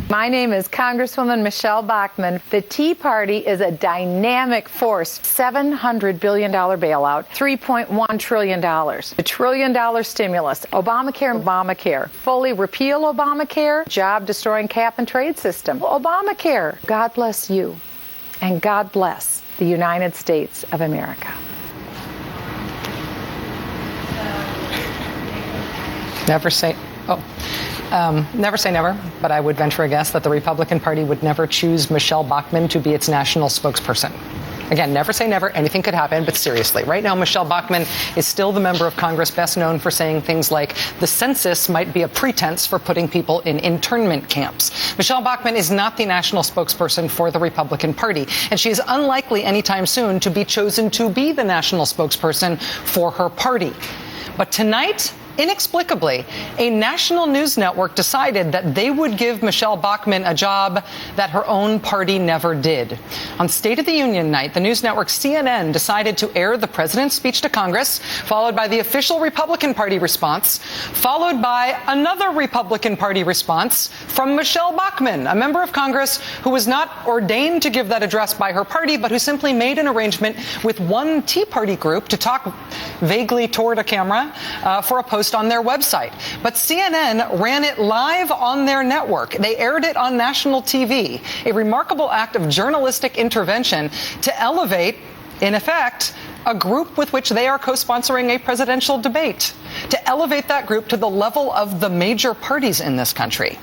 My name is Congresswoman Michelle Bachmann. The Tea Party is a dynamic force. $700 billion bailout, $3.1 trillion. The trillion-dollar stimulus, Obamacare, fully repeal Obamacare, job-destroying cap-and-trade system, Obamacare. God bless you, and God bless the United States of America. Never say never, but I would venture a guess that the Republican Party would never choose Michelle Bachmann to be its national spokesperson. Again, never say never. Anything could happen, but seriously, right now, Michelle Bachmann is still the member of Congress best known for saying things like the census might be a pretense for putting people in internment camps. Michelle Bachmann is not the national spokesperson for the Republican Party, and she is unlikely anytime soon to be chosen to be the national spokesperson for her party. But tonight, inexplicably, a national news network decided that they would give Michelle Bachmann a job that her own party never did. On State of the Union night, the news network CNN decided to air the president's speech to Congress, followed by the official Republican Party response, followed by another Republican Party response from Michelle Bachmann, a member of Congress who was not ordained to give that address by her party, but who simply made an arrangement with one Tea Party group to talk vaguely toward a camera for a post on their website. But CNN ran it live on their network. They aired it on national TV, a remarkable act of journalistic intervention to elevate, in effect, a group with which they are co-sponsoring a presidential debate, to elevate that group to the level of the major parties in this country.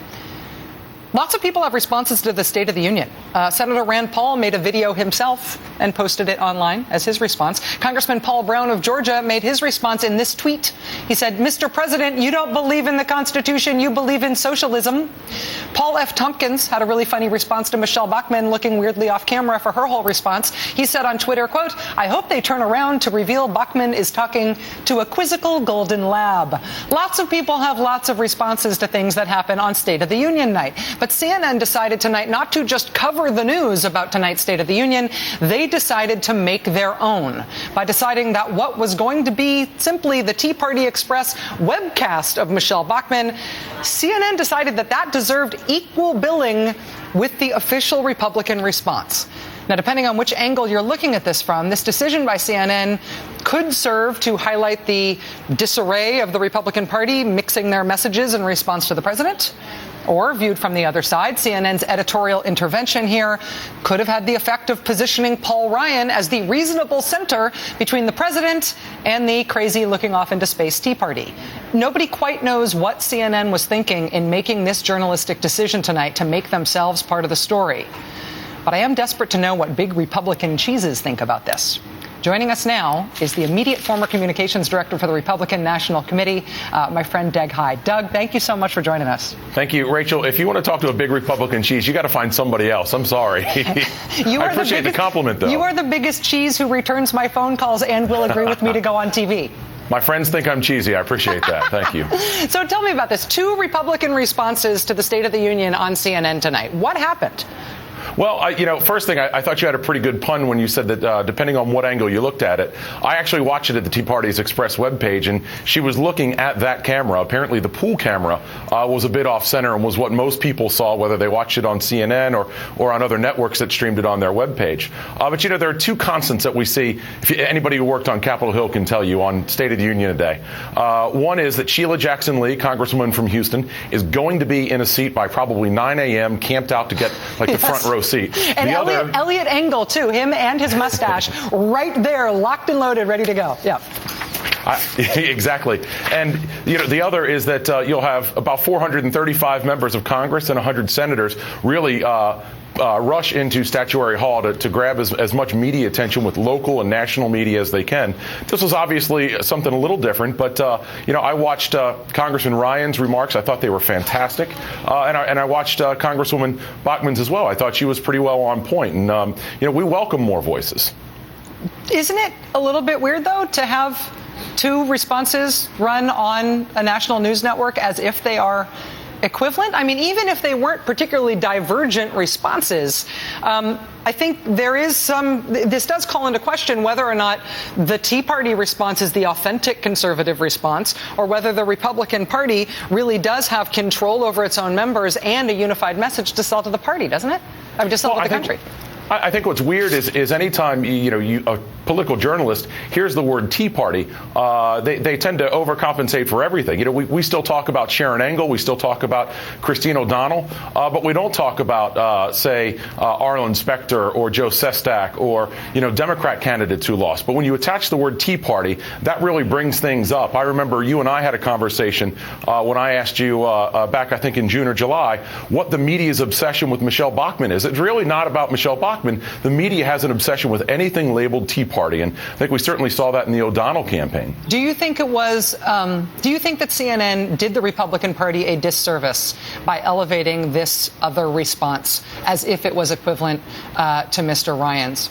Lots of people have responses to the State of the Union. Senator Rand Paul made a video himself and posted it online as his response. Congressman Paul Brown of Georgia made his response in this tweet. He said, "Mr. President, you don't believe in the Constitution, you believe in socialism." Paul F. Tompkins had a really funny response to Michelle Bachmann, looking weirdly off camera for her whole response. He said on Twitter, quote, "I hope they turn around to reveal Bachmann is talking to a quizzical golden lab." Lots of people have lots of responses to things that happen on State of the Union night. But CNN decided tonight not to just cover the news about tonight's State of the Union. They decided to make their own by deciding that what was going to be simply the Tea Party Express webcast of Michelle Bachmann, CNN decided that that deserved equal billing with the official Republican response. Now, depending on which angle you're looking at this from, this decision by CNN could serve to highlight the disarray of the Republican Party mixing their messages in response to the president. Or, viewed from the other side, CNN's editorial intervention here could have had the effect of positioning Paul Ryan as the reasonable center between the president and the crazy looking off into space Tea Party. Nobody quite knows what CNN was thinking in making this journalistic decision tonight to make themselves part of the story. But I am desperate to know what big Republican cheeses think about this. Joining us now is the immediate former communications director for the Republican National Committee, my friend Doug Hyde. Doug, thank you so much for joining us. Thank you, Rachel. If you want to talk to a big Republican cheese, you got to find somebody else. I'm sorry. I appreciate the compliment, though. You are the biggest cheese who returns my phone calls and will agree with me to go on TV. My friends think I'm cheesy. I appreciate that. Thank you. So tell me about this. 2 Republican responses to the State of the Union on CNN tonight. What happened? Well, first thing, I thought you had a pretty good pun when you said that depending on what angle you looked at it. I actually watched it at the Tea Party's Express webpage, and she was looking at that camera. Apparently, the pool camera was a bit off center and was what most people saw, whether they watched it on CNN or on other networks that streamed it on their webpage. But, there are 2 constants that we see. Anybody who worked on Capitol Hill can tell you on State of the Union today. One is that Sheila Jackson Lee, Congresswoman from Houston, is going to be in a seat by probably 9 a.m., camped out to get the front row seat. And Elliot Engel, too, him and his mustache, right there, locked and loaded, ready to go. Yeah. Exactly. And, the other is that you'll have about 435 members of Congress and 100 senators really rush into Statuary Hall to grab as much media attention with local and national media as they can. This was obviously something a little different, but, I watched Congressman Ryan's remarks. I thought they were fantastic. And I watched Congresswoman Bachmann's as well. I thought she was pretty well on point. And, we welcome more voices. Isn't it a little bit weird, though, to have 2 responses run on a national news network as if they are equivalent? I mean, even if they weren't particularly divergent responses, I think there is this does call into question whether or not the Tea Party response is the authentic conservative response, or whether the Republican Party really does have control over its own members and a unified message to sell to the party, doesn't it? I mean, to sell to the country. I think what's weird is anytime a political journalist hears the word Tea Party, they tend to overcompensate for everything. We still talk about Sharon Engel, we still talk about Christine O'Donnell, but we don't talk about, say, Arlen Specter or Joe Sestak or Democrat candidates who lost. But when you attach the word Tea Party, that really brings things up. I remember you and I had a conversation when I asked you back, I think in June or July, what the media's obsession with Michelle Bachmann is. It's really not about Michelle Bachmann. The media has an obsession with anything labeled Tea Party, and I think we certainly saw that in the O'Donnell campaign. Do you think it was? Do you think that CNN did the Republican Party a disservice by elevating this other response as if it was equivalent to Mr. Ryan's?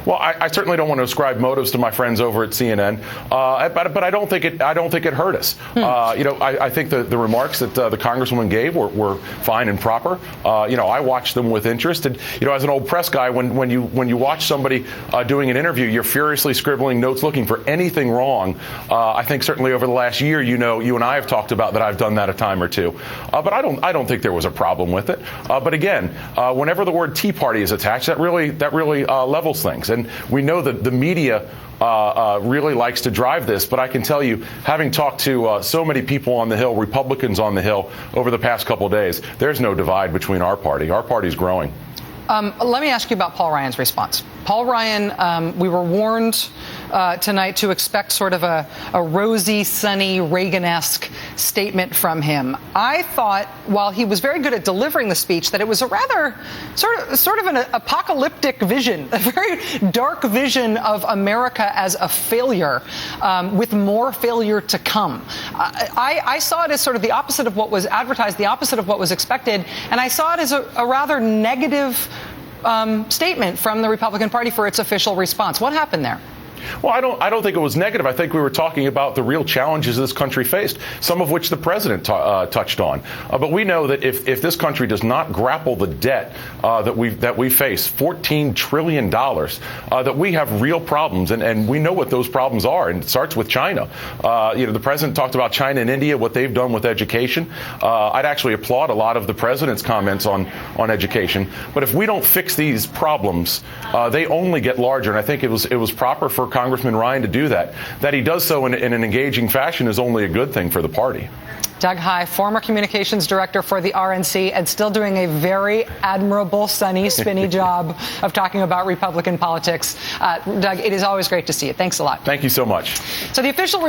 Well, I certainly don't want to ascribe motives to my friends over at CNN, but I don't think it hurt us. I think the remarks that the Congresswoman gave were fine and proper. I watched them with interest, and as an old press guy, when you watch somebody doing an interview, you're furiously scribbling notes looking for anything wrong. I think certainly over the last year, you and I have talked about that. I've done that a time or two, but I don't think there was a problem with it. But again, whenever the word Tea Party is attached, that really levels things. And we know that the media really likes to drive this. But I can tell you, having talked to so many people on the Hill, Republicans on the Hill, over the past couple of days, there's no divide between our party. Our party's growing. Let me ask you about Paul Ryan's response. Paul Ryan, we were warned tonight to expect sort of a rosy, sunny, Reagan-esque statement from him. I thought, while he was very good at delivering the speech, that it was a rather sort of an apocalyptic vision, a very dark vision of America as a failure, with more failure to come. I saw it as sort of the opposite of what was advertised, the opposite of what was expected, and I saw it as a rather negative statement from the Republican Party for its official response. What happened there? Well, I don't think it was negative. I think we were talking about the real challenges this country faced, some of which the president touched on. But we know that if this country does not grapple the debt that we face, $14 trillion, that we have real problems, and we know what those problems are, and it starts with China. The president talked about China and India, what they've done with education. I'd actually applaud a lot of the president's comments on education. But if we don't fix these problems, they only get larger. And I think it was proper for Congressman Ryan to do that. That he does so in an engaging fashion is only a good thing for the party. Doug Hyde, former communications director for the RNC, and still doing a very admirable, sunny, spinny job of talking about Republican politics. Doug, it is always great to see you. Thanks a lot. Thank you so much. So the official